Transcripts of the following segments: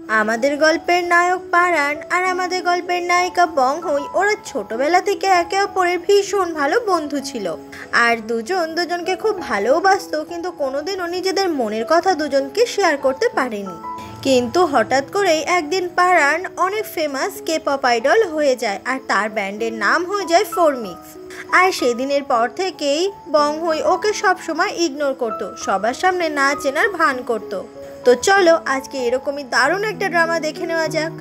আমাদের গল্পের নায়ক পারান আর আমাদের গল্পের নায়িকা বংহুই ওরা ছোটবেলা থেকে একে অপরের ভীষণ ভালো বন্ধু ছিল। আর দুজন দুজনকে খুব ভালোবাসতো, কিন্তু কোনোদিনও নিজেদের মনের কথা দুজনকে শেয়ার করতে পারেনি। কিন্তু হঠাৎ করেই একদিন পারান অনেক ফেমাস কে পপ আইডল হয়ে যায়, আর তার ব্যান্ডের নাম হয়ে যায় ফোরমিক্স। আর সেদিনের পর থেকেই বংহুই ওকে সবসময় ইগনোর করতো, সবার সামনে না চেনার ভান করতো। তো চলো আজকে এরকমই দারুণ একটা ড্রামা দেখে নেওয়া যাক।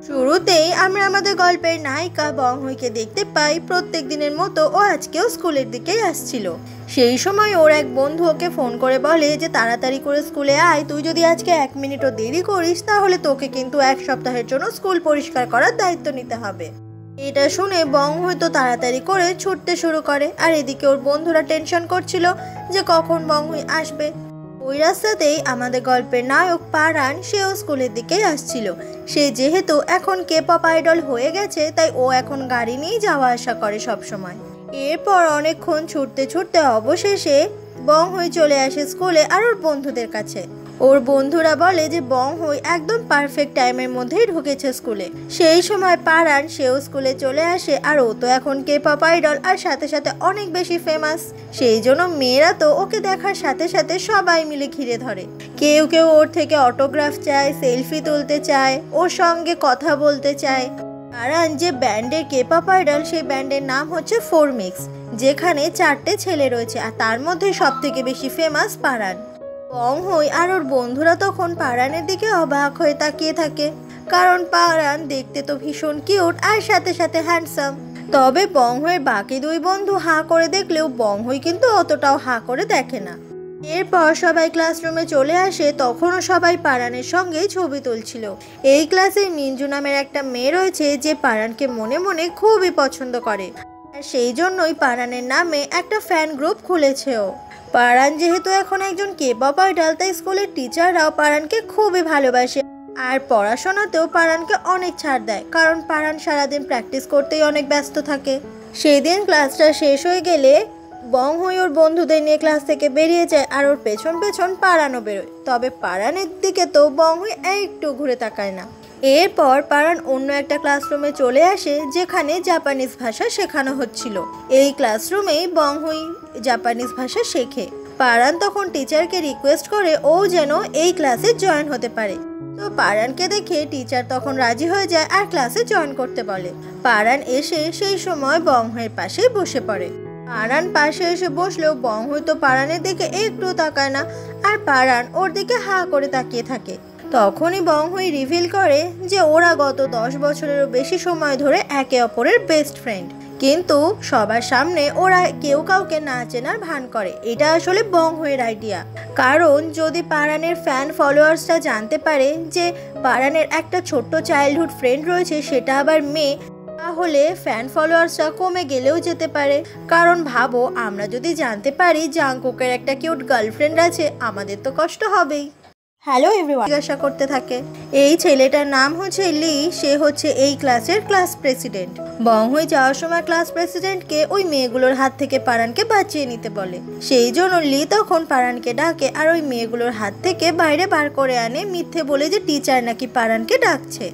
শুরুতেই আমরা আমাদের গল্পের নায়িকা বংহুইকে দেখতে পাই প্রত্যেক দিনের মতো ও আজকেও স্কুলের দিকেই আসছিল। সেই সময় ওর এক বন্ধু ওকে ফোন করে বলে যে তাড়াতাড়ি করে স্কুলে আয়, তুই যদি আজকে 1 মিনিটও দেরি করিস তাহলে তোকে কিন্তু 1 সপ্তাহের জন্য স্কুল পরিষ্কার করার দায়িত্ব নিতে হবে। এটা শুনে বংহুই তো তাড়াতাড়ি করে ছুটতে শুরু করে, আর এদিকে ওর বন্ধুরা টেনশন করছিল যে কখন বংহুই আসবে। ওই রাস্তাতেই আমাদের গল্পের নায়ক পারান সেও স্কুলের দিকেই আসছিল। সে যেহেতু এখন কে পপ আইডল হয়ে গেছে তাই ও এখন গাড়ি নিয়েই যাওয়া আসা করে সব সময়। এরপর অনেকক্ষণ ছুটতে ছুটতে অবশেষে বংহুই চলে আসে স্কুলে আর ওর বন্ধুদের কাছে। ওর বন্ধুরা বলে যে বংহুই একদম পারফেক্ট টাইমের মধ্যেই ঢুকেছে স্কুলে। সেই সময় পারান সেও স্কুলে চলে আসে, আর ও তো এখন কে পপ আইডল আর সাথে সাথে অনেক বেশি ফেমাস। সেই জন্য মেয়েরা তো ওকে দেখার সাথে সাথে সবাই মিলে ঘিরে ধরে। কেউ কেউ ওর থেকে অটোগ্রাফ চায়, সেলফি তুলতে চায়, ওর সঙ্গে কথা বলতে চায়। পারান যে ব্যান্ডের কে পপ আইডল সেই ব্যান্ডের নাম হচ্ছে ফোরমিক্স, যেখানে 4টে ছেলে রয়েছে আর তার মধ্যে সব থেকে বেশি ফেমাস পারান। বংহুই আর ওর বন্ধুরা তখন পারানের দিকে অবাক হয়ে তাকিয়ে থাকে, কারণ পারান দেখতে তো ভীষণ কিউট আর সাথে সাথে হ্যান্ডসাম। তবে বংহুইয়ের বাকি 2 বন্ধু হাঁ করে দেখলেও বংহুই কিন্তু অতটাও হাঁ করে দেখে না। এরপর সবাই ক্লাসরুমে চলে আসে, তখনও সবাই পারানের সঙ্গেই ছবি তুলছিল। এই ক্লাসে মিঞ্জু নামের একটা মেয়ে রয়েছে যে পারানকে মনে মনে খুবই পছন্দ করে, আর সেই জন্যই পারানের নামে একটা ফ্যান গ্রুপ খুলেছেও। পারান যেহেতু এখন একজন কে পপ আইডল তাই স্কুলের টিচাররাও পারানকে খুবই ভালোবাসে, আর পড়াশোনাতেও পারানকে অনেক ছাড় দেয়, কারণ পারান সারাদিন প্র্যাকটিস করতেই অনেক ব্যস্ত থাকে। সেই দিন ক্লাসটা শেষ হয়ে গেলে বংহুই ওর বন্ধুদের নিয়ে ক্লাস থেকে বেরিয়ে যায়, আর ওর পেছন পেছন পারানও বেরোয়। তবে পারানের দিকে তো বংহুই একটু ঘুরে তাকায় না। এরপর পারান অন্য একটা ক্লাসরুমে চলে আসে যেখানে জাপানিজ ভাষা শেখানো হচ্ছিল। এই ক্লাসরুমেই বংহুই জাপানিজ ভাষা শেখে। পারান তখন টিচারকে রিকোয়েস্ট করে ও যেন এই ক্লাসে জয়েন হতে পারে। তো পারানকে দেখে টিচার তখন রাজি হয়ে যায় আর ক্লাসে জয়েন করতে বলে। পারান এসে সেই সময় বংহুইয়ের পাশে বসে পড়ে। পারান পাশে এসে বসলেও বংহুই তো পারানের দিকে একটু তাকায় না, আর পারান ওর দিকে হাঁ করে তাকিয়ে থাকে। তখনই বংহুই রিভিল করে যে ওরা গত 10 বছরেরও বেশি সময় ধরে একে অপরের বেস্ট ফ্রেন্ড, কিন্তু সবার সামনে ওরা কেউ কাউকে না চেনার ভান করে। এটা আসলে বংহুইয়ের আইডিয়া, কারণ যদি পারানের ফ্যান ফলোয়ার্সরা জানতে পারে যে পারানের একটা ছোট্ট চাইল্ডহুড ফ্রেন্ড রয়েছে, সেটা আবার মেয়ে, তাহলে ফ্যান ফলোয়ার্সরা কমে গেলেও যেতে পারে। কারণ ভাবো, আমরা যদি জানতে পারি জাংকুকের একটা কিউট গার্লফ্রেন্ড আছে, আমাদের তো কষ্ট হবেই। হ্যালো এভরিওয়ান, জিজ্ঞাসা করতে থাকে। এই ছেলেটার নাম হচ্ছে লি, সে হচ্ছে এই ক্লাসের ক্লাস প্রেসিডেন্ট। বংহুই যাওয়ার সময় ক্লাস প্রেসিডেন্টকে ওই মেয়েগুলোর হাত থেকে পারানকে বাঁচিয়ে নিতে বলে। সেই জন্য লি তখন পারানকে ডাকে আর ওই মেয়েগুলোর হাত থেকে বাইরে বার করে আনে, মিথ্যে বলে যে টিচার নাকি পারানকে ডাকছে।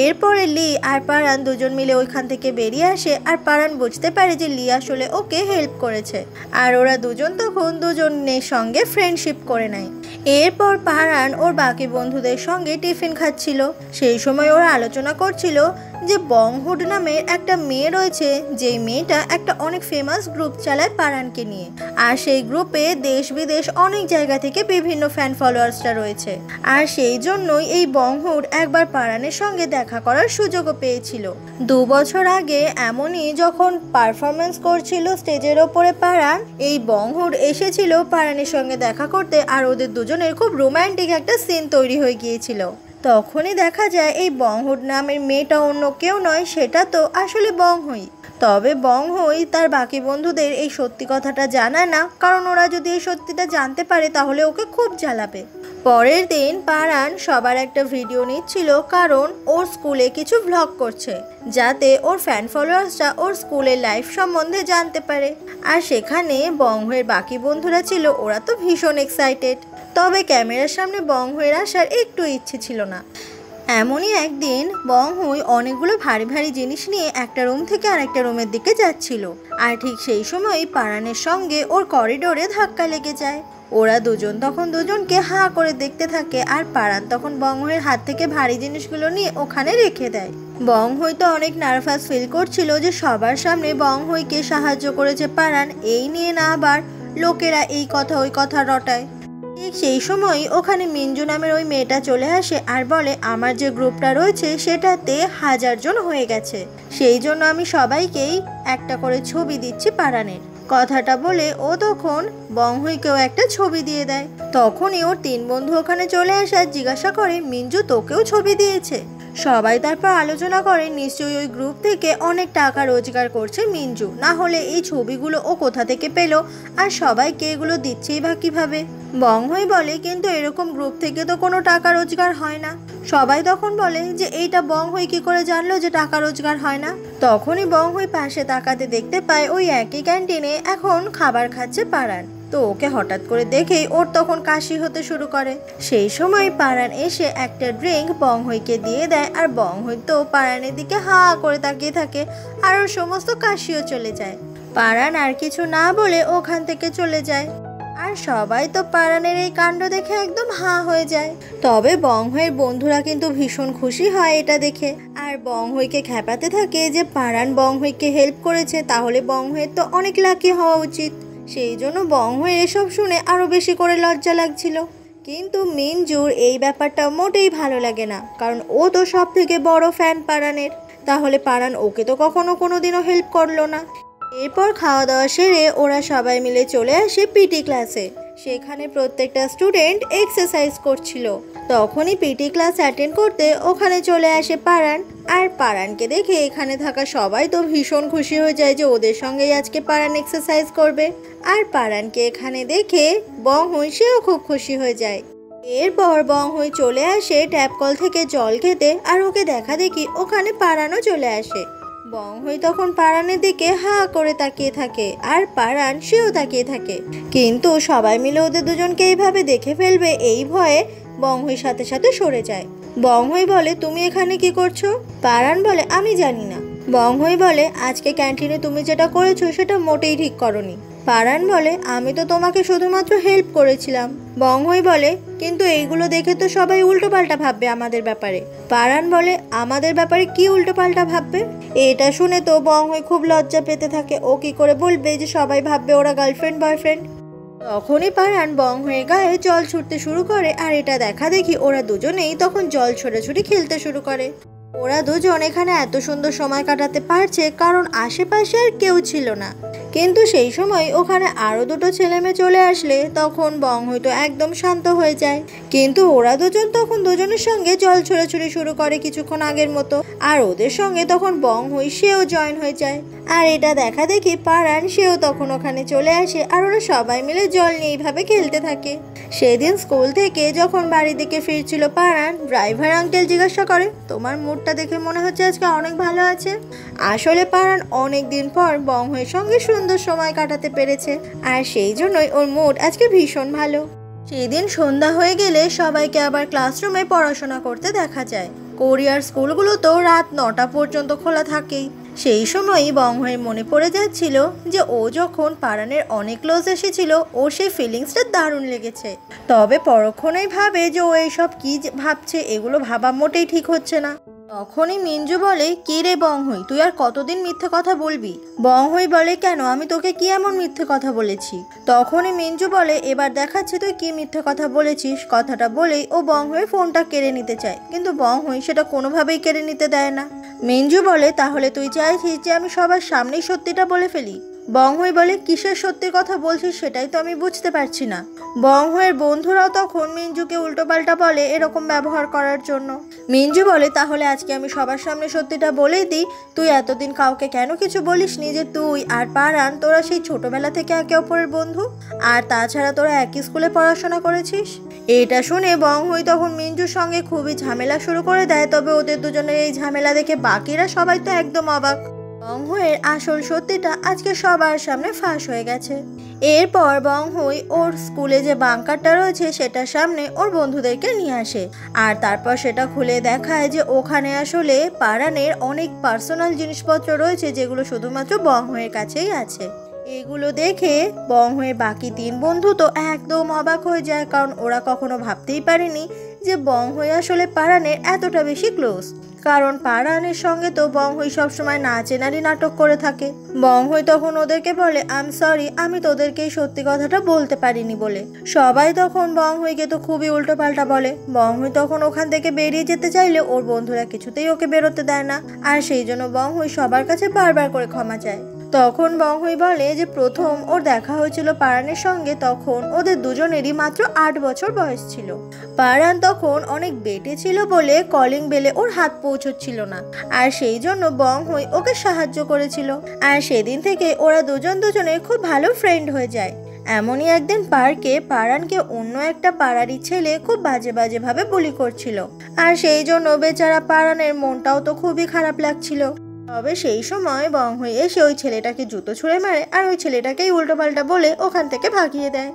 এরপরে লি আর পারান দুজন মিলে ওইখান থেকে বেরিয়ে আসে, আর পারান বুঝতে পারে যে লি আসলে ওকে হেল্প করেছে, আর ওরা দুজন তখন দুজনের সঙ্গে ফ্রেন্ডশিপ করে নেয়। এরপর পারান ওর বাকি বন্ধুদের সঙ্গে টিফিন খাচ্ছিল। সেই সময় ওরা আলোচনা করছিল যে বংহুড নামের একটা মেয়ে রয়েছে, যেই মেয়েটা একটা অনেক ফেমাস গ্রুপ চালায় পারানকে নিয়ে, আর সেই গ্রুপে দেশ বিদেশ অনেক জায়গা থেকে বিভিন্ন ফ্যান ফলোয়ার্সরা রয়েছে। আর সেই জন্যই এই বংহুড একবার পারানের সঙ্গে দেখা করার সুযোগও পেয়েছিল। 2 বছর আগে এমনই যখন পারফরমেন্স করছিল স্টেজের ওপরে পারান, এই বংহুড এসেছিল পারানের সঙ্গে দেখা করতে, আর ওদের দুজনের খুব রোম্যান্টিক একটা সিন তৈরি হয়ে গিয়েছিল। তখনই দেখা যায় এই বংহুড নামের মেয়েটা অন্য কেউ নয়, সেটা তো আসলে বংহুই। তবে বংহুই তার বাকি বন্ধুদের এই সত্যি কথাটা জানায় না, কারণ ওরা যদি এই সত্যিটা জানতে পারে তাহলে ওকে খুব জ্বালাবে। পরের দিন পারান সবার একটা ভিডিও নিচ্ছিল, কারণ ওর স্কুলে কিছু ভ্লগ করছে, যাতে ওর ফ্যান ফলোয়ার্সরা ওর স্কুলের লাইফ সম্বন্ধে জানতে পারে। আর সেখানে বংহুইয়ের বাকি বন্ধুরা ছিল, ওরা তো ভীষণ এক্সাইটেড। তবে ক্যামেরার সামনে বংহুইয়ের আসার একটু ইচ্ছে ছিল না। এমনই একদিন বংহুই অনেকগুলো ভারী ভারী জিনিস নিয়ে একটা রুম থেকে আরেকটা রুমের দিকে যাচ্ছিল। আর ঠিক সেই সময় পারানের সঙ্গে ওর করিডোরে ধাক্কা লেগে যায়। ওরা দুজন তখন দুজনকে হাঁ করে দেখতে থাকে, আর পারান তখন বংহুইয়ের হাত থেকে ভারী জিনিসগুলো নিয়ে ওখানে রেখে দেয়। বংহুই তো অনেক নার্ভাস ফিল করছিল যে সবার সামনে বংহুইকে সাহায্য করেছে পারান, এই নিয়ে না আবার লোকেরা এই কথা ওই কথা রটায়। ঠিক সেই সময়ই ওখানে মিঞ্জু নামের ওই মেয়েটা চলে আসে আর বলে, আমার যে গ্রুপটা রয়েছে সেটাতে 1000 জন হয়ে গেছে, সেই জন্য আমি সবাইকেই একটা করে ছবি দিচ্ছি পারানের। কথাটা বলে ও তখন বংহুইকেও একটা ছবি দিয়ে দেয়। তখনই ওর 3 বন্ধু ওখানে চলে আসে আর জিজ্ঞাসা করে, মিঞ্জু তোকেও ছবি দিয়েছে? সবাই তারপর আলোচনা করে নিশ্চয়ই ওই গ্রুপ থেকে অনেক টাকা রোজগার করছে মিঞ্জু, না হলে এই ছবিগুলো ও কোথা থেকে পেলো আর সবাইকে এগুলো দিচ্ছেই বা কিভাবে। বংহুই বলে, কিন্তু এরকম গ্রুপ থেকে তো কোনো টাকা রোজগার হয় না। সবাই তখন বলে যে এইটা বংহুই কি করে জানলো যে টাকা রোজগার হয় না। তখনই বংহুই পাশে তাকাতে দেখতে পায় ওই একই ক্যান্টিনে এখন খাবার খাচ্ছে পারান। তো ওকে হঠাৎ করে দেখেই ওর তখন কাশি হতে শুরু করে। সেই সময় পারান এসে একটা ড্রিঙ্ক বংহুইকে দিয়ে দেয়, আর বংহুই তো পারানের দিকে হা করে তাকিয়ে থাকে আর ওর সমস্ত কাশিও চলে যায়। পারান আর কিছু না বলে ওখান থেকে চলে যায়। আর সবাই তো পারানের এই কাণ্ড দেখে একদম হাঁ হয়ে যায়। তবে বংহুইয়ের বন্ধুরা কিন্তু ভীষণ খুশি হয় এটা দেখে, আর বংহুইকে খেপাতে থাকে যে পারান বংহুইকে হেল্প করেছে, তাহলে বংহুইয়ের তো অনেক লাকি হওয়া উচিত। সেই জন্য বংহুইয়ের এসব শুনে আরো বেশি করে লজ্জা লাগছিল। কিন্তু মিঞ্জুর এই ব্যাপারটা মোটেই ভালো লাগে না, কারণ ও তো সব থেকে বড় ফ্যান পারানের। তাহলে পারান ওকে তো কখনো কোনোদিনও হেল্প করলো না। এরপর খাওয়া দাওয়া সেরে ওরা সবাই মিলে চলে আসে পিটি ক্লাসে। সেখানে প্রত্যেকটা স্টুডেন্ট এক্সারসাইজ করছিল। তখনই পিটি ক্লাস অ্যাটেন্ড করতে ওখানে চলে আসে পারান। আর পারানকে দেখে এখানে থাকা সবাই তো ভীষণ খুশি হয়ে যায় যে ওদের সঙ্গেই আজকে পারান এক্সারসাইজ করবে। আর পারানকে এখানে দেখে বংহুই সেও খুব খুশি হয়ে যায়। এরপর বংহুই চলে আসে ট্যাপ কল থেকে জল খেতে, আর ওকে দেখা দেখি ওখানে পারানও চলে আসে। বংহুই তখন পারানের দিকে হা করে তাকিয়ে থাকে, আর পারান সেও তাকিয়ে থাকে। কিন্তু সবাই মিলে ওদের দুজনকে এইভাবে দেখে ফেলবে এই ভয়ে বংহুইর সাথে সাথে সরে যায়। বংহুই বলে, তুমি এখানে কি করছো? পারান বলে, আমি জানি না। বংহুই বলে, আজকে ক্যান্টিনে তুমি যেটা করেছো সেটা মোটেই ঠিক করনি। পারান বলে, আমি তো তোমাকে শুধুমাত্র হেল্প করেছিলাম। বংহুই বলে, কিন্তু এইগুলো দেখে তো সবাই উল্টোপাল্টা ভাববে আমাদের ব্যাপারে। পারান বলে, আমাদের ব্যাপারে কি উল্টোপাল্টা ভাববে? এটা শুনে তো বংহুই খুব লজ্জা পেতে থাকে। ও কি করে বলবে যে সবাই ভাববে ওরা গার্লফ্রেন্ড বয়ফ্রেন্ড? তখনই পারান বংহুইয়ের গায়ে জল ছুটতে শুরু করে, আর এটা দেখা দেখি ওরা দুজনেই তখন জল ছোটাছুটি খেলতে শুরু করে। ওরা দুজন এখানে এত সুন্দর সময় কাটাতে পারছে কারণ আশেপাশে আর কেউ ছিল না। কিন্তু সেই সময় ওখানে আরো দুটো ছেলে মেয়ে চলে আসলে তখন বংহুই তো একদম শান্ত হয়ে যায়। কিন্তু ওরা দুজন তখন দুজনের সঙ্গে জল ছোড়াছুড়ি শুরু করে কিছুক্ষণ আগের মতো, আর ওদের সঙ্গে তখন বংহুই সেও জয়েন হয়ে যায়। আর এটা দেখা দেখি পারান সেও তখন ওখানে চলে আসে, আর ওরা সবাই মিলে জল নিয়ে এইভাবে খেলতে থাকে। সেদিন স্কুল থেকে যখন বাড়ির দিকে ফিরছিল পারান, ড্রাইভার আঙ্কেল জিজ্ঞাসা করে, তোমার মুডটা দেখে মনে হচ্ছে আজকে অনেক ভালো আছে। আসলে পারান অনেক দিন পর বংহুইয়ের সঙ্গে সুন্দর সময় কাটাতে পেরেছে, আর সেই জন্যই ওর মুড আজকে ভীষণ ভালো। সেই দিন সন্ধ্যা হয়ে গেলে সবাইকে আবার ক্লাসরুমে পড়াশোনা করতে দেখা যায়। কোরিয়ার স্কুলগুলো তো রাত 9টা পর্যন্ত খোলা থাকেই। সেই সময়ই বংহুইয়ের মনে পড়ে যাচ্ছিল যে ও যখন পারানের অনেক ক্লোজ এসেছিল ওর সেই ফিলিংসটা দারুণ লেগেছে। তবে পরক্ষণেই ভাবে যে ও এইসব কি ভাবছে, এগুলো ভাবা মোটেই ঠিক হচ্ছে না। তখনই মিঞ্জু বলে, কি রে বংহুই, তুই আর কতদিন মিথ্যে কথা বলবি? বংহুই বলে, কেন, আমি তোকে কি এমন মিথ্যে কথা বলেছি? তখনই মিঞ্জু বলে, এবার দেখাচ্ছে তুই কি মিথ্যে কথা বলেছিস। কথাটা বলেই ও বংহুইয়ের ফোনটা কেড়ে নিতে চায়, কিন্তু বংহুই সেটা কোনোভাবেই কেড়ে নিতে দেয় না। মিঞ্জু বলে, তাহলে তুই চাইছিস যে আমি সবার সামনেই সত্যিটা বলে ফেলি? বংহুই বলে, কিসের সত্যির কথা বলছিস সেটাই তো আমি বুঝতে পারছি না। বংহুইয়ের বন্ধুরাও তখন মিঞ্জুকে উল্টোপাল্টা বলে এরকম ব্যবহার করার জন্য। মিঞ্জু বলে, তাহলে আজকে আমি সবার সামনে সত্যিটা বলেই দিই, তুই এতদিন কাউকে কেন কিছু বলিসনি যে তুই আর পারান তোরা সেই ছোটবেলা থেকে একে অপরের বন্ধু, আর তাছাড়া তোরা একই স্কুলে পড়াশোনা করেছিস। এটা শুনে বংহুই তখন মিঞ্জুর সঙ্গে খুবই ঝামেলা শুরু করে দেয়। তবে ওদের দুজনের এই ঝামেলা দেখে বাকিরা সবাই তো একদম অবাক। বংহুইয়ের আসল সত্যিটা আজকে সবার সামনে ফাঁস হয়ে গেছে। এরপর বংহুই ওর স্কুলে যে বাংকারটা রয়েছে সেটার সামনে ওর বন্ধুদেরকে নিয়ে আসে, আর তারপর সেটা খুলে দেখায় যে ওখানে আসলে পারানের অনেক পার্সোনাল জিনিসপত্র রয়েছে যেগুলো শুধুমাত্র বংহুইয়ের কাছেই আছে। এগুলো দেখে বংহুইয়ের বাকি 3 বন্ধু তো একদম অবাক হয়ে যায়, কারণ ওরা কখনো ভাবতেই পারেনি যে বংহুই আসলে পারানের এতটা বেশি ক্লোজ। কারণ পারানের সঙ্গে তো বংহুই সবসময় না চেনারই নাটক করে থাকে। বংহুই তখন ওদেরকে বলে আই এম সরি, আমি তোদেরকে এই সত্যি কথাটা বলতে পারিনি বলে। সবাই তখন বংহুইকে তো খুবই উল্টোপাল্টা বলে। বংহুই তখন ওখান থেকে বেরিয়ে যেতে চাইলে ওর বন্ধুরা কিছুতেই ওকে বেরোতে দেয় না, আর সেই জন্য বংহুই সবার কাছে বারবার করে ক্ষমা চায়। তখন বংহুই বলে যে প্রথম ওর দেখা হয়েছিল পারানের সঙ্গে তখন ওদের দুজনেরই মাত্র 8 বছর বয়স ছিল। পারান তখন অনেক বেটে ছিল বলে কলিং বেলে ওর হাত পৌঁছচ্ছিল না, আর সেই জন্য বংহুই ওকে সাহায্য করেছিল। আর সেদিন থেকে ওরা দুজনের খুব ভালো ফ্রেন্ড হয়ে যায়। এমনই একদিন পার্কে পারানকে অন্য একটা পাড়ারই ছেলে খুব বাজে ভাবে বুলি করছিল, আর সেই জন্য বেচারা পারানের মনটাও তো খুবই খারাপ লাগছিল। তবে সেই সময় বংহুই এসে ওই ছেলেটাকে জুতো ছুঁড়ে মারে, আর ওই ছেলেটাকেই উল্টোপাল্টা বলে ওখান থেকে ভাগিয়ে দেয়।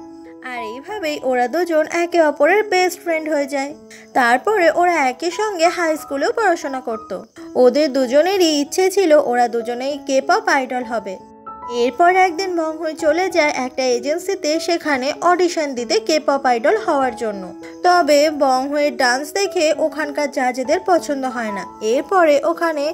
আর এইভাবেই ওরা দুজন একে অপরের বেস্ট ফ্রেন্ড হয়ে যায়। তারপরে ওরা একই সঙ্গে হাই স্কুলেও পড়াশোনা করত। ওদের দুজনেরই ইচ্ছে ছিল ওরা দুজনেই কে-পপ আইডল হবে। এরপর একদিন বংহুই চলে যায় একটা এজেন্সিতে, সেখানে অডিশন দিতে কে-পপ আইডল হওয়ার জন্য। তবে বংহুইয়ের ডান্স দেখে ওখানকার জাজেদের পছন্দ হয় না। এরপরে ওখানে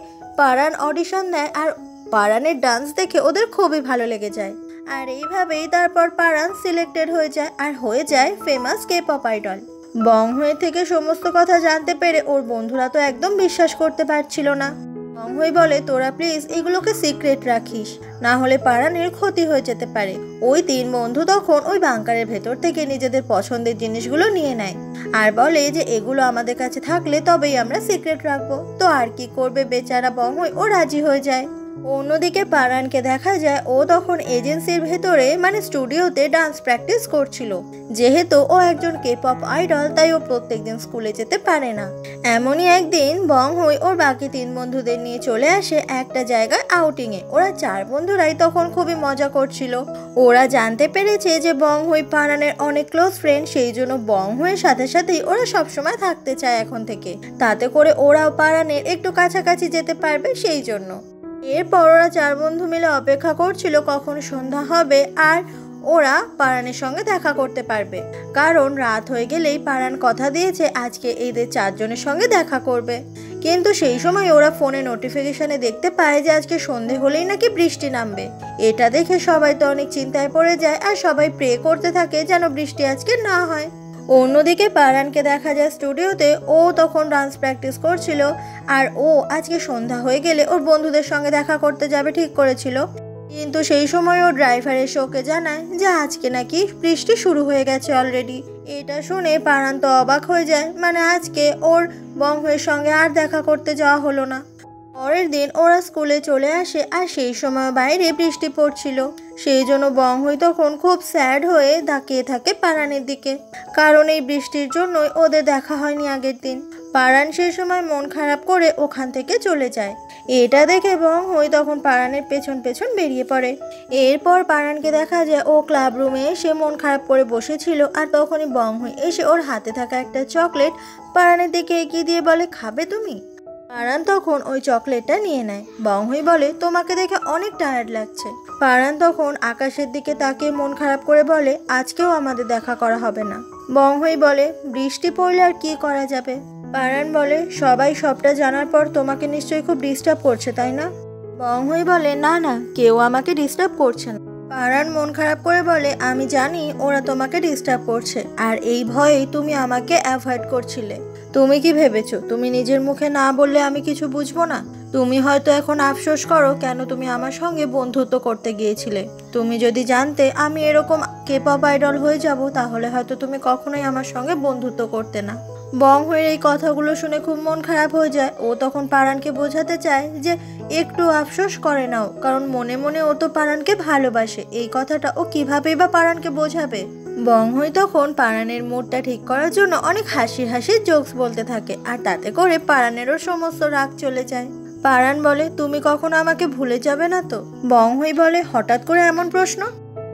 পারান অডিশন দেয়, আর পারানের ডান্স দেখে ওদের খুবই ভালো লেগে যায়। আর এইভাবেই তারপর পারান সিলেক্টেড হয়ে যায় আর হয়ে যায় ফেমাস কে-পপ আইডল। বংহুই থেকে সমস্ত কথা জানতে পেরে ওর বন্ধুরা তো একদম বিশ্বাস করতে পারছিল না। বংহুই বলে তোরা প্লিজ এগুলোকে সিক্রেট রাখিস, না হলে পারানের ক্ষতি হয়ে যেতে পারে। ওই 3 বন্ধু তখন ওই বাংকারের ভেতর থেকে নিজেদের পছন্দের জিনিসগুলো নিয়ে নেয়, আর বলে যে এগুলো আমাদের কাছে থাকলে তবেই আমরা সিক্রেট রাখবো। তো আর কি করবে বেচারা বংহুই, ও রাজি হয়ে যায়। অন্যদিকে পারানকে দেখা যায় ও তখন এজেন্সির ভেতরে মানে স্টুডিওতে ডান্স প্র্যাকটিস করছিল। যেহেতু ও একজন কে-পপ আইডল তাই ও প্রত্যেকদিন স্কুলে যেতে পারে না। এমনই একদিন বংহুই ওর বাকি 3 বন্ধুদের নিয়ে চলে আসে একটা জায়গায় আউটিংয়ে। ওরা 4 বন্ধুরাই তখন খুবই মজা করছিল। ওরা জানতে পেরেছে যে বংহুই পারানের অনেক ক্লোজ ফ্রেন্ড, সেই জন্য বংহুইয়ের সাথে সাথেই ওরা সবসময় থাকতে চায় এখন থেকে, তাতে করে ওরাও পারানের একটু কাছাকাছি যেতে পারবে সেই জন্য। এরপর ওরা 4 বন্ধু মিলে অপেক্ষা করছিল কখন সন্ধ্যা হবে আর ওরা পারানের সঙ্গে দেখা করতে পারবে, কারণ রাত হয়ে গেলেই পারান কথা দিয়েছে আজকে এদের 4 জনের সঙ্গে দেখা করবে। কিন্তু সেই সময় ওরা ফোনে নোটিফিকেশনে দেখতে পায় যে আজকে সন্ধে হলেই নাকি বৃষ্টি নামবে। এটা দেখে সবাই তো অনেক চিন্তায় পড়ে যায়, আর সবাই প্রে করতে থাকে যেন বৃষ্টি আজকে না হয়। অন্যদিকে পারানকে দেখা যায় স্টুডিওতে, ও তখন ডান্স প্র্যাকটিস করছিল, আর ও আজকে সন্ধ্যা হয়ে গেলে ওর বন্ধুদের সঙ্গে দেখা করতে যাবে ঠিক করেছিল। কিন্তু সেই সময় ও ড্রাইভার এসে ওকে জানায় যে আজকে নাকি বৃষ্টি শুরু হয়ে গেছে অলরেডি। এটা শুনে পারান তো অবাক হয়ে যায়, মানে আজকে ওর বংহুইয়ের সঙ্গে আর দেখা করতে যাওয়া হলো না। পরের দিন ওরা স্কুলে চলে আসে, আর সেই সময় বাইরে বৃষ্টি পড়ছিল। সেই জন্য বংহুই তখন খুব স্যাড হয়ে তাকিয়ে থাকে পারানের দিকে, কারণ এই বৃষ্টির জন্যই ওদের দেখা হয়নি আগের দিন। পারান সেই সময় মন খারাপ করে ওখান থেকে চলে যায়। এটা দেখে বংহুই তখন পারানের পেছন পেছন বেরিয়ে পড়ে। এরপর পারানকে দেখা যায় ও ক্লাব রুমে এসে মন খারাপ করে বসেছিল, আর তখনই বংহুই এসে ওর হাতে থাকা একটা চকলেট পারানের দিকে এগিয়ে দিয়ে বলে খাবে তুমি? পারান তখন ওই চকলেটটা নিয়ে নেয়। বংহুই বলে তোমাকে দেখে অনেক টায়ার্ড লাগছে। পারান তখন আকাশের দিকে তাকিয়ে মন খারাপ করে বলে আজকেও আমাদের দেখা করা হবে না। বংহুই বলে বৃষ্টি পড়লে আর কি করা যাবে? পারান বলে সবাই সবটা জানার পর তোমাকে নিশ্চয়ই খুব ডিস্টার্ব করছে তাই না? বংহুই বলে না না, কেউ আমাকে ডিস্টার্ব করছে না। পারান মন খারাপ করে বলে আমি জানি ওরা তোমাকে ডিস্টার্ব করছে, আর এই ভয়েই তুমি আমাকে অ্যাভয়েড করছিলে। তুমি কি ভেবেছো তুমি নিজের মুখে না বললে আমি কিছু বুঝবো না? তুমি হয়তো এখন আফসোস করো কেন তুমি আমার সঙ্গে বন্ধুত্ব করতে গিয়েছিলে। তুমি যদি জানতে আমি এরকম কে-পপ আইডল হয়ে যাব তাহলে হয়তো তুমি কখনোই আমার সঙ্গে বন্ধুত্ব করতে না। বংহুইয়ের এই কথাগুলো শুনে খুব মন খারাপ হয়ে যায়। ও তখন পারানকে বোঝাতে চায় যে একটু আফসোস করে নাও, কারণ মনে মনে ও তো পারানকে ভালোবাসে। এই কথাটা ও কিভাবেই বা পারানকে বোঝাবে? বংহুই তখন পারানের মুডটা ঠিক করার জন্য অনেক হাসির জোকস বলতে থাকে, আর তাতে করে পারানেরও সমস্ত রাগ চলে যায়। পারান বলে, তুমি কখনো আমাকে ভুলে যাবে না তো? বংহুই বলে, হঠাৎ করে এমন প্রশ্ন?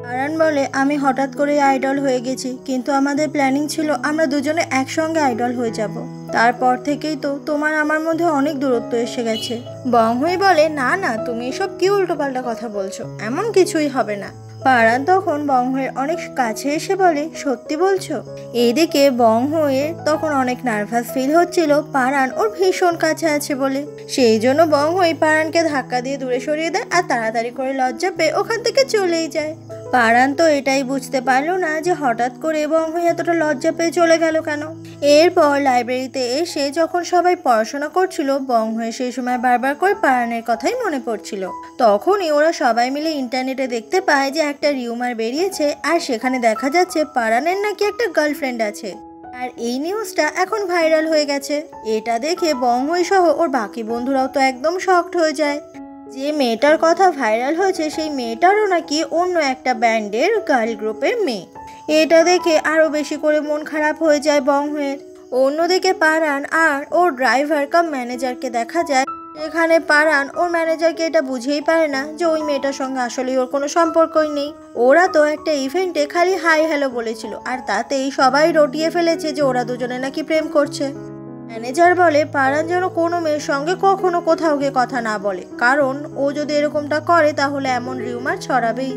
পারান বলে, আমি হঠাৎ করে আইডল হয়ে গেছি, কিন্তু আমাদের প্ল্যানিং ছিল আমরা দুজনে একসঙ্গে আইডল হয়ে যাব। তারপর থেকেই তো তোমার আমার মধ্যে অনেক দূরত্ব এসে গেছে। বংহুই বলে, না না, তুমি এসব কি উল্টোপাল্টা কথা বলছো, এমন কিছুই হবে না। পারান তখন বংহুয়ের অনেক কাছে এসে বলে, সত্যি বলছো? এইদিকে বংহুয়ের তখন অনেক নার্ভাস ফিল হচ্ছিল পারান ওর ভীষণ কাছে আছে বলে। সেই জন্য বংহুই পারানকে ধাক্কা দিয়ে দূরে সরিয়ে দেয় আর তাড়াতাড়ি করে লজ্জা পেয়ে ওখান থেকে চলেই যায়। পারান তো এটাই বুঝতে পারলো না যে হঠাৎ করে বংহুই এতটা লজ্জা পেয়ে চলে গেল কেন। এরপর লাইব্রেরিতে এসে যখন সবাই পড়াশোনা করছিল, বংহুই সেই সময় বারবার করে পারানের কথাই মনে পড়ছিল। তখনই ওরা সবাই মিলে ইন্টারনেটে দেখতে পায় যে একটা রিউমার বেরিয়েছে, আর সেখানে দেখা যাচ্ছে পারানের নাকি একটা গার্লফ্রেন্ড আছে। আর এই নিউজটা এখন ভাইরাল হয়ে গেছে। এটা দেখে বংহুই সহ ওর বাকি বন্ধুরাও তো একদম শকড হয়ে যায়। যে মেয়েটার কথা ভাইরাল হয়েছে সেই মেয়েটারও নাকি অন্য একটা ব্যান্ডের গার্ল গ্রুপের মেয়ে। এটা দেখে আরো বেশি করে মন খারাপ হয়ে যায় বংহুয়ের। অন্যদিকে পারান আর ওর ড্রাইভার কাম ম্যানেজারকে দেখা যায়। এখানে পারান ওর ম্যানেজারকে এটা বুঝেই পারে না যে ওই মেয়েটার সঙ্গে আসলে ওর কোনো সম্পর্কই নেই। ওরা তো একটা ইভেন্টে খালি হাই হ্যালো বলেছিল, আর তাতেই সবাই রটিয়ে ফেলেছে যে ওরা দুজনে নাকি প্রেম করছে। ম্যানেজার বলে পারান যেন কোনো মেয়ের সঙ্গে কখনো কোথাও গিয়ে কথা না বলে, কারণ ও যদি এরকমটা করে তাহলে এমন রিউমার ছড়াবেই।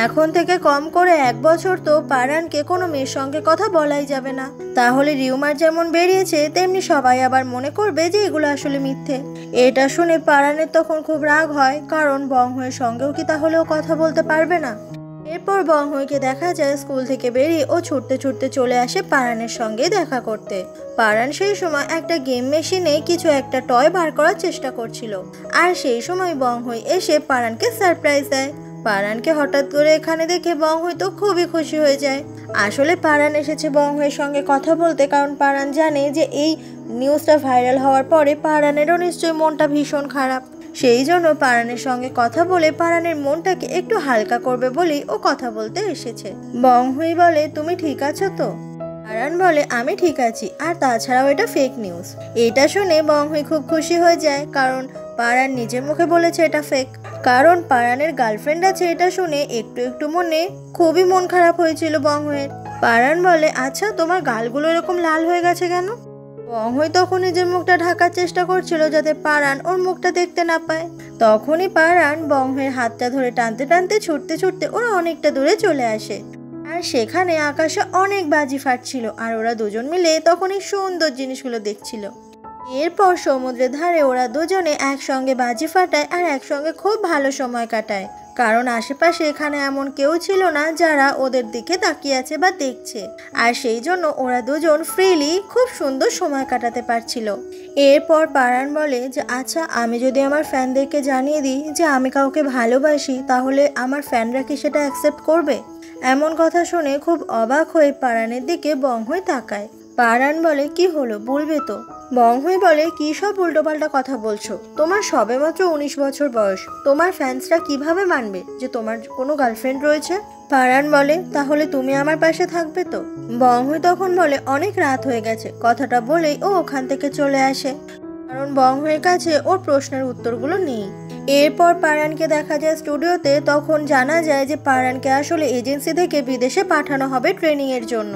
এখন থেকে কম করে 1 বছর তো পারানকে কোনো মেয়ের সঙ্গে কথা বলাই যাবে না, তাহলে রিউমার যেমন বেরিয়েছে তেমনি সবাই আবার মনে করবে যে এগুলো আসলে মিথ্যে। এটা শুনে পারানের তখন খুব রাগ হয়, কারণ বংহুয়ের সঙ্গেও কি তাহলেও কথা বলতে পারবে না। এরপর বংহুইকে দেখা যায় স্কুল থেকে বেরিয়ে ও ছুটতে ছুটতে চলে আসে পারানের সঙ্গে দেখা করতে। পারান সেই সময় একটা গেম মেশিনে কিছু একটা টয় বার করার চেষ্টা করছিল, আর সেই সময় বংহুই এসে পারানকে সারপ্রাইজ দেয়। পারানকে হঠাৎ করে এখানে দেখে বংহুই তো খুবই খুশি হয়ে যায়। আসলে পারান এসেছে বংহুইয়ের সঙ্গে কথা বলতে, কারণ পারান জানে যে এই নিউজটা ভাইরাল হওয়ার পরে পারানেরও নিশ্চয়ই মনটা ভীষণ খারাপ। সেই জন্য পারানের সঙ্গে কথা বলে পারানের মনটাকে একটু হালকা করবে বলেই ও কথা বলতে এসেছে। বংহুই বলে, তুমি ঠিক আছো তো? পারান বলে, আমি ঠিক আছি, আর তাছাড়াও এটা ফেক নিউজ। এটা শুনে বংহুই খুব খুশি হয়ে যায়, কারণ পারান নিজের মুখে বলেছে এটা ফেক। কারণ পারানের গার্লফ্রেন্ড আছে এটা শুনে একটু একটু মনে খুবই মন খারাপ হয়েছিল বংহুইয়ের। পারান বলে, আচ্ছা তোমার গালগুলো এরকম লাল হয়ে গেছে কেন? বংহুই তখন নিজের মুখটা ঢাকার চেষ্টা করছিল যাতে পারান ওর মুখটা দেখতে না পায়। তখনই পারান বংহুইয়ের হাতটা ধরে টানতে টানতে ছুটতে ছুটতে ওরা অনেকটা দূরে চলে আসে। আর সেখানে আকাশে অনেক বাজি ফাটছিল, আর ওরা দুজন মিলে তখন এই সুন্দর জিনিসগুলো দেখছিল। এরপর সমুদ্রের ধারে ওরা দুজনে একসঙ্গে বাজি ফাটায় আর একসঙ্গে খুব ভালো সময় কাটায়, কারণ আশেপাশে এখানে এমন কেউ ছিল না যারা ওদের দিকে তাকিয়ে আছে বা দেখছে, আর সেই জন্য ওরা দুজন ফ্রিলি খুব সুন্দর সময় কাটাতে পারছিল। এরপর পারান বলে যে আচ্ছা, আমি যদি আমার ফ্যানদেরকে জানিয়ে দিই যে আমি কাউকে ভালোবাসি, তাহলে আমার ফ্যানরা কি সেটা অ্যাকসেপ্ট করবে? এমন কথা শুনে খুব অবাক হয়ে পারানের দিকে বংহুই তাকায়। পারান বলে, কি হলো, বলবে তো? বংহুই বলে, কি সব উল্টোপাল্টা কথা বলছো? তোমার সবেমাত্র 19 বছর বয়স, তোমার ফ্যান্সরা কিভাবে মানবে যে তোমার কোনো গার্লফ্রেন্ড রয়েছে? পারান বলে, তাহলে তুমি আমার পাশে থাকবে তো? বংহুই তখন বলে, অনেক রাত হয়ে গেছে। কথাটা বলেই ও ওখান থেকে চলে আসে, কারণ বংহুইয়ের কাছে ওর প্রশ্নের উত্তরগুলো নেই। এরপর পারানকে দেখা যায় স্টুডিওতে। তখন জানা যায় যে পারানকে আসলে এজেন্সি থেকে বিদেশে পাঠানো হবে ট্রেনিং এর জন্য।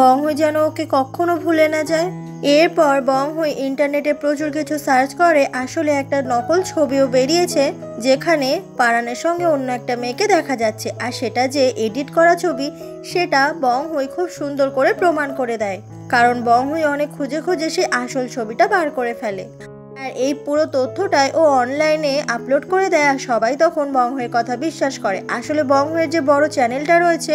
বংহুই যেন ওকে কখনো ভুলে না যায়। এরপর বংহুই ইন্টারনেটে প্রচুর কিছু সার্চ করে, আসলে একটা নকল ছবিও বেরিয়েছে যেখানে পারানের সঙ্গে অন্য একটা মেয়েকে দেখা যাচ্ছে, আর সেটা যে এডিট করা ছবি সেটা বংহুই খুব সুন্দর করে প্রমাণ করে দেয়, কারণ বংহুই অনেক খুঁজে খুঁজে সেই আসল ছবিটা বার করে ফেলে। আর এই পুরো তথ্যটাই ও অনলাইনে আপলোড করে দেয়, আর সবাই তখন বংহুইয়ের কথা বিশ্বাস করে। আসলে বংহুইয়ের যে বড় চ্যানেলটা রয়েছে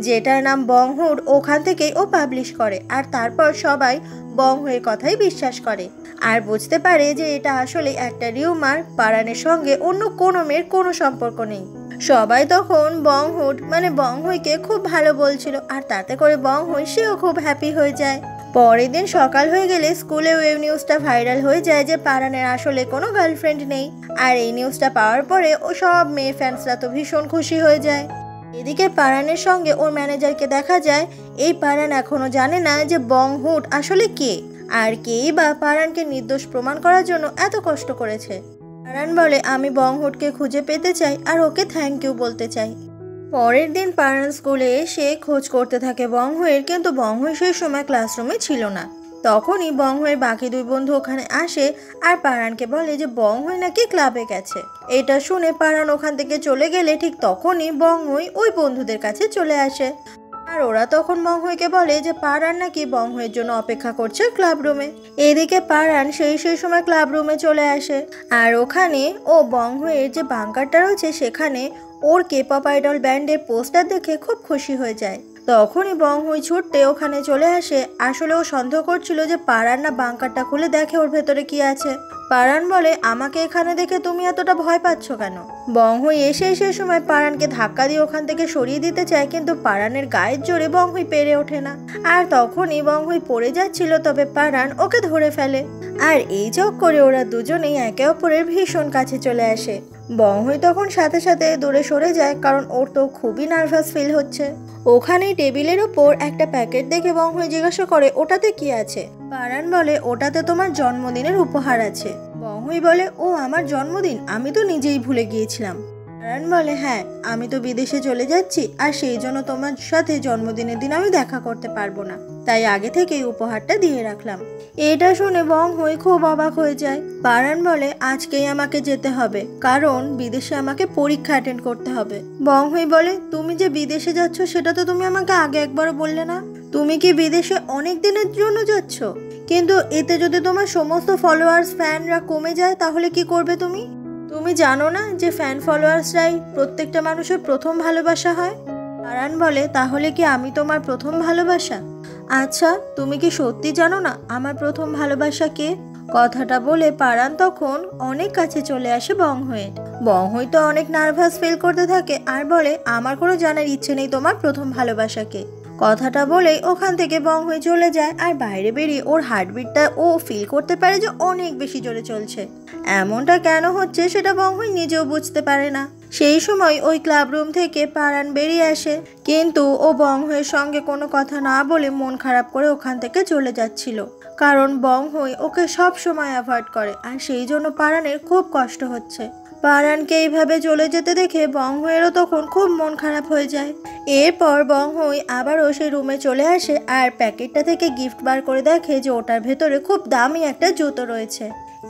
যেটার নাম বংহুড, ওখান থেকেই ও পাবলিশ করে, আর তারপর সবাই বংহুইয়ের কথাই বিশ্বাস করে আর বুঝতে পারে যে এটা আসলে একটা রিউমার, পারানের সঙ্গে অন্য কোনো মেয়ের কোনো সম্পর্ক নেই। সবাই তখন বংহুড মানে বংহুইকে খুব ভালো বলছিল, আর তাতে করে বংহুই সেও খুব হ্যাপি হয়ে যায়। পরের দিন সকাল হয়ে গেলে স্কুলেও এই নিউজটা ভাইরাল হয়ে যায় যে পারানের আসলে কোনো গার্লফ্রেন্ড নেই। আর এই নিউজটা পাওয়ার পরে ও সব মেয়ে ফ্যান্সরা তো ভীষণ খুশি হয়ে যায়। এদিকে পারানের সঙ্গে ওর ম্যানেজারকে দেখা যায়। এই পারান এখনো জানে না যে বংহুড আসলে কে, আর কেই বা পারানকে নির্দোষ প্রমাণ করার জন্য এত কষ্ট করেছে। পারান বলে আমি বংহুইকে খুঁজে পেতে চাই আর ওকে থ্যাংক ইউ বলতে চাই। পরের দিন পারান স্কুলে এসে খোঁজ করতে থাকে বংহুইয়ের, কিন্তু বংহুই সেই সময় ক্লাসরুমে ছিল না। তখনই বংহুইয়ের বাকি দুই বন্ধু ওখানে আসে আর পারানকে বলে যে বংহুই নাকি ক্লাবে গেছে। এটা শুনে পারান ওখান থেকে চলে গেলে ঠিক তখনই বংহুই ওই বন্ধুদের কাছে চলে আসে। আর ওরা তখন বংহুইকে বলে যে পারান নাকি বংহুইয়ের জন্য অপেক্ষা করছে ক্লাব রুমে। এদিকে পারান সেই সময় ক্লাব রুমে চলে আসে আর ওখানে ও বংহুইয়ের যে বাংকারটা রয়েছে সেখানে ওর কেপপ আইডল ব্যান্ডের পোস্টার দেখে খুব খুশি হয়ে যায়। তখনই বংহুই ছুটতে ওখানে চলে আসে। আসলে ও সন্দেহ করছিল যে পারান না বাংকারটা খুলে দেখে ওর ভেতরে কি আছে। পারান বলে আমাকে এখানে দেখে তুমি এতটা ভয় পাচ্ছ কেন? বংহুই এসে সেই সময় পারানকে ধাক্কা দিয়ে ওখান থেকে সরিয়ে দিতে চায়, কিন্তু পারানের গায়ের জোরে বংহুই পেরে ওঠে না। আর তখনই বংহুই পড়ে যাচ্ছিল, তবে পারান ওকে ধরে ফেলে। আর এই চক্করে ওরা দুজনেই একে অপরের ভীষণ কাছে চলে আসে। বংহুই তখন সাথে সাথে দূরে সরে যায়, কারণ ওর তো খুবই নার্ভাস ফিল হচ্ছে। ওখানেই টেবিলের ওপর একটা প্যাকেট দেখে বংহুই জিজ্ঞাসা করে ওটাতে কি আছে? পারান বলে ওটাতে তোমার জন্মদিনের উপহার আছে। বংহুই বলে ও আমার জন্মদিন, আমি তো নিজেই ভুলে গিয়েছিলাম। পারান বলে হ্যাঁ, আমি তো বিদেশে চলে যাচ্ছি আর সেই জন্য তোমার সাথে জন্মদিনের দিন আমি দেখা করতে পারবো না, তাই আগে থেকেই উপহারটা দিয়ে রাখলাম। এটা শুনে বংহুই খুব অবাক হয়ে যায়। পারান বলে আজকেই আমাকে যেতে হবে, কারণ বিদেশে আমাকে পরীক্ষা অ্যাটেন্ড করতে হবে। বংহুই বলে তুমি যে বিদেশে যাচ্ছ সেটা তো তুমি আমাকে আগে একবারও বললে না। তুমি কি বিদেশে অনেক দিনের জন্য যাচ্ছ? কিন্তু এতে যদি তোমার সমস্ত ফলোয়ার্স ফ্যানরা কমে যায় তাহলে কি করবে তুমি? তুমি জানো না যে ফ্যান ফলোয়ার্সরাই প্রত্যেকটা মানুষের প্রথম ভালোবাসা হয়? পারান বলে তাহলে কি আমি তোমার প্রথম ভালোবাসা? আচ্ছা, তুমি কি সত্যি জানো না আমার প্রথম ভালোবাসা কে? কথাটা বলে পারান তখন অনেক কাছে চলে আসে বংহুইয়ের। বংহুই তো অনেক নার্ভাস ফিল করতে থাকে আর বলে আমার কোনো জানার ইচ্ছে নেই তোমার প্রথম ভালোবাসাকে। কথাটা বলেই ওখান থেকে বংহুই চলে যায় আর বাইরে বেরিয়ে ওর হার্টবিটটা ও ফিল করতে পারে যে অনেক বেশি জোরে চলছে। এমনটা কেন হচ্ছে সেটা বংহুই নিজেও বুঝতে পারে না। সেই সময় ওই ক্লাব রুম থেকে পারান বেরিয়ে আসে, কিন্তু ও বংহুইয়ের সঙ্গে কোনো কথা না বলে মন খারাপ করে ওখান থেকে চলে যাচ্ছিল, কারণ বংহুই ওকে সব সময় অ্যাভয়েড করে আর সেই জন্য পারানের খুব কষ্ট হচ্ছে। পারানকে এইভাবে চলে যেতে দেখে বংহুইয়েরও তখন খুব মন খারাপ হয়ে যায়। এরপর বংহুই আবারও সেই রুমে চলে আসে আর প্যাকেটটা থেকে গিফট বার করে দেখে যে ওটার ভেতরে খুব দামি একটা জুতো রয়েছে।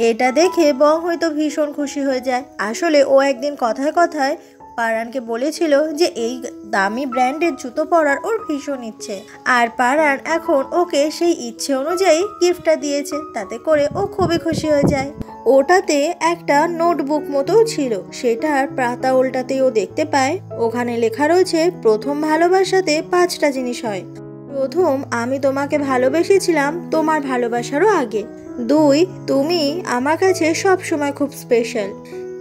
এটা দেখে বংহুই তো ভীষণ খুশি হয়ে যায়। আসলে ও একদিন কথায় কথায় পারানকে বলেছিল যে এই দামি ব্র্যান্ডের জুতো পরার ওর ভীষণ ইচ্ছে, আর পারান এখন ওকে সেই ইচ্ছে অনুযায়ী গিফটটা দিয়েছে, তাতে করে ও খুবই খুশি হয়ে যায়। ওটাতে একটা নোটবুক মতো ছিল, সেটার পাতা উল্টাতেই ও দেখতে পায় ওখানে লেখা রয়েছে প্রথম ভালোবাসাতে 5টা জিনিস হয়। প্রথম, আমি তোমাকে ভালোবেসেছিলাম তোমার ভালোবাসারও আগে। 2, তুমি আমার কাছে সব সময় খুব স্পেশাল।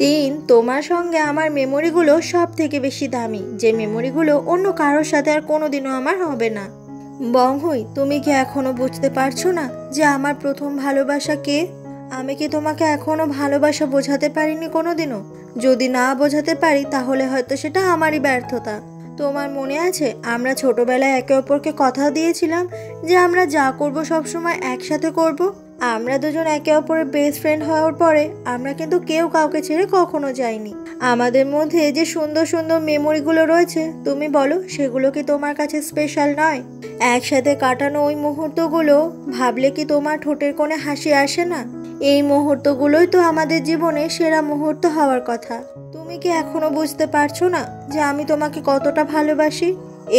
3, তোমার সঙ্গে আমার মেমোরিগুলো সব থেকে বেশি দামি, যে মেমোরিগুলো অন্য কারোর সাথে আর কোনোদিনও আমার হবে না। বংহুই, তুমি কি এখনো বুঝতে পারছো না যে আমার প্রথম ভালোবাসা কে? আমি কি তোমাকে এখনো ভালোবাসা বোঝাতে পারিনি কোনোদিনও? যদি না বোঝাতে পারি তাহলে হয়তো সেটা আমারই ব্যর্থতা। তোমার মনে আছে আমরা ছোটবেলায় একে অপরকে কথা দিয়েছিলাম যে আমরা যা করব সবসময় একসাথে করব? আমরা দুজন একে অপরের বেস্ট ফ্রেন্ড হওয়ার পরে আমরা কিন্তু কেউ কাউকে ছেড়ে কখনো যাইনি। আমাদের মধ্যে যে সুন্দর সুন্দর মেমোরিগুলো রয়েছে, তুমি বলো সেগুলো কি তোমার কাছে স্পেশাল নয়? একসাথে কাটানো ওই মুহূর্তগুলো ভাবলে কি তোমার ঠোঁটের কোণে হাসি আসে না? এই মুহূর্তগুলোই তো আমাদের জীবনে সেরা মুহূর্ত হওয়ার কথা। তুমি কি এখনো বুঝতে পারছো না যে আমি তোমাকে কতটা ভালোবাসি?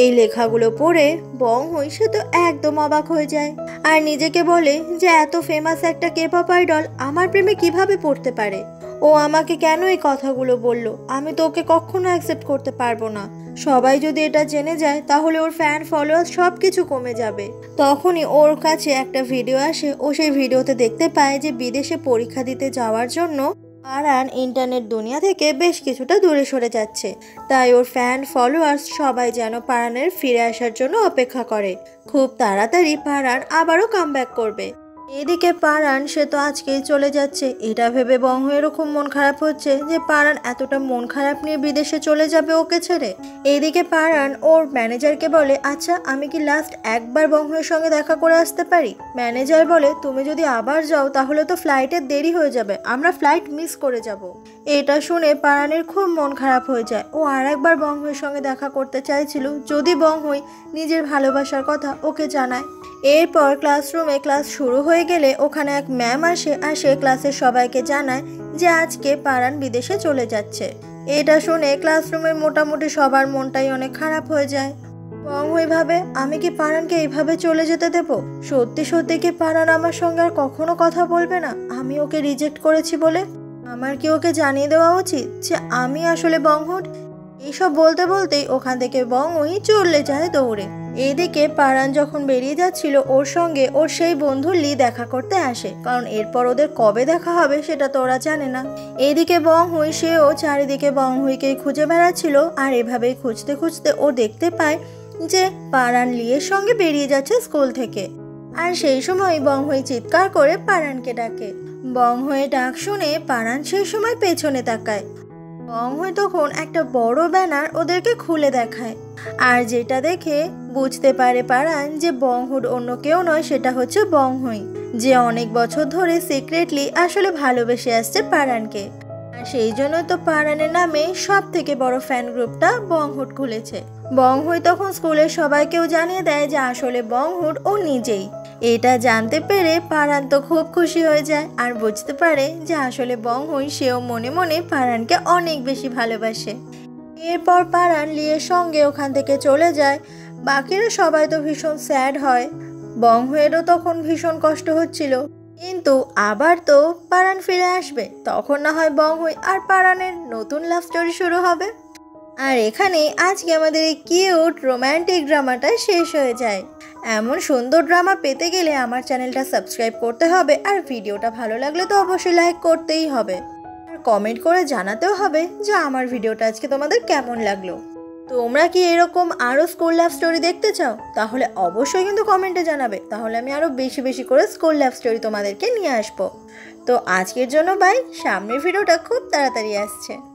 এই লেখাগুলো পড়ে বংহুই সে তো একদম অবাক হয়ে যায় আর নিজেকে বলে যে এত ফেমাস একটা কেপপ আইডল আমার প্রেমে কিভাবে পড়তে পারে? ও আমাকে কেন এই কথাগুলো বলল? আমি তো ওকে কখনো অ্যাকসেপ্ট করতে পারবো না। সবাই যদি এটা জেনে যায় তাহলে ওর ফ্যান ফলোয়ার সব কিছু কমে যাবে। তখনই ওর কাছে একটা ভিডিও আসে। ও সেই ভিডিওতে দেখতে পায় যে বিদেশে পরীক্ষা দিতে যাওয়ার জন্য পারান ইন্টারনেট দুনিয়া থেকে বেশ কিছুটা দূরে সরে যাচ্ছে, তাই ওর ফ্যান ফলোয়ার্স সবাই যেন পারানের ফিরে আসার জন্য অপেক্ষা করে। খুব তাড়াতাড়ি পারান আবারও কামব্যাক করবে। এদিকে পারান সে তো আজকেই চলে যাচ্ছে, এটা ভেবে বংহয়েরও খুব মন খারাপ হচ্ছে যে পারান এতটা মন খারাপ নিয়ে বিদেশে চলে যাবে ওকে ছেড়ে। এইদিকে পারান ওর ম্যানেজারকে বলে, আচ্ছা আমি কি লাস্ট একবার বংহয়ের সঙ্গে দেখা করে আসতে পারি? ম্যানেজার বলে, তুমি যদি আবার যাও তাহলে তো ফ্লাইটের দেরি হয়ে যাবে, আমরা ফ্লাইট মিস করে যাব। এটা শুনে পারানের খুব মন খারাপ হয়ে যায়। ও আর একবার বংহয়ের সঙ্গে দেখা করতে চাইছিল যদি বংহয় নিজের ভালোবাসার কথা ওকে জানায়। এরপর ক্লাসরুমে ক্লাস শুরু হয়ে গেলে ওখানে এক ম্যাম আসে আর সে ক্লাসের সবাইকে জানায় যে আজকে পারান বিদেশে চলে যাচ্ছে। এটা শুনে ক্লাসরুমের মোটামুটি সবার মনটাই অনেক খারাপ হয়ে যায়। বংহয় ভাবে, আমি কি পারানকে এইভাবে চলে যেতে দেব? সত্যি সত্যি কি পারান আমার সঙ্গে আর কখনো কথা বলবে না আমি ওকে রিজেক্ট করেছি বলে? আমার কি ওকে জানিয়ে দেওয়া উচিত যে আমি আসলে বংহুড? এইসব বলতে বলতেই ওখান থেকে বংহই চলে যায় দৌড়ে। এদিকে পারান যখন বেরিয়ে যাচ্ছিল ওর সঙ্গে ওর সেই বন্ধু লি দেখা করতে আসে, কারণ এরপর ওদের কবে দেখা হবে সেটা তো ওরা জানে না। এদিকে বংহুই সেও চারিদিকে বংহুইকেই খুঁজে বেড়াচ্ছিল, আর এভাবেই খুঁজতে খুঁজতে ও দেখতে পায় যে পারান লিয়ের সঙ্গে বেরিয়ে যাচ্ছে স্কুল থেকে। আর সেই সময় বংহুই চিৎকার করে পারানকে ডাকে। বংহুয়ের ডাক শুনে পারান সেই সময় পেছনে তাকায়। বংহয় তখন একটা বড় ব্যানার ওদেরকে খুলে দেখায়, আর যেটা দেখে বুঝতে পারে পারান যে বংহুড অন্য কেউ নয়, সেটা হচ্ছে বংহয়, যে অনেক বছর ধরে সিক্রেটলি আসলে ভালোবেসে আসছে পারানকে। আর সেই জন্য তো পারানের নামে সব থেকে বড় ফ্যান গ্রুপটা বংহুড খুলেছে। বংহয় তখন স্কুলের সবাইকেও জানিয়ে দেয় যে আসলে বংহুড ও নিজেই। এটা জানতে পেরে পারান তো খুব খুশি হয়ে যায় আর বুঝতে পারে যে আসলে বংহয় সেও মনে মনে পারানকে অনেক বেশি ভালোবাসে। এরপর পারান লিয়ের সঙ্গে ওখান থেকে চলে যায়। বাকিরা সবাই তো ভীষণ স্যাড হয়, বংহয়েরও তখন ভীষণ কষ্ট হচ্ছিল। কিন্তু আবার তো পারান ফিরে আসবে, তখন না হয় বংহয় আর পারানের নতুন লাভ স্টোরি শুরু হবে। আর এখানে আজকে আমাদের এই কিউট রোম্যান্টিক ড্রামাটা শেষ হয়ে যায়। এমন সুন্দর ড্রামা পেতে গেলে আমার চ্যানেলটা সাবস্ক্রাইব করতে হবে, আর ভিডিওটা ভালো লাগলে তো অবশ্যই লাইক করতেই হবে, আর কমেন্ট করে জানাতেও হবে যে আমার ভিডিওটা আজকে তোমাদের কেমন লাগলো। তোমরা কি এরকম আরও স্কুল লাভ স্টোরি দেখতে চাও? তাহলে অবশ্যই কিন্তু কমেন্টে জানাবে, তাহলে আমি আরও বেশি বেশি করে স্কুল লাভ স্টোরি তোমাদেরকে নিয়ে আসবো। তো আজকের জন্য বাই, সামনের ভিডিওটা খুব তাড়াতাড়ি আসছে।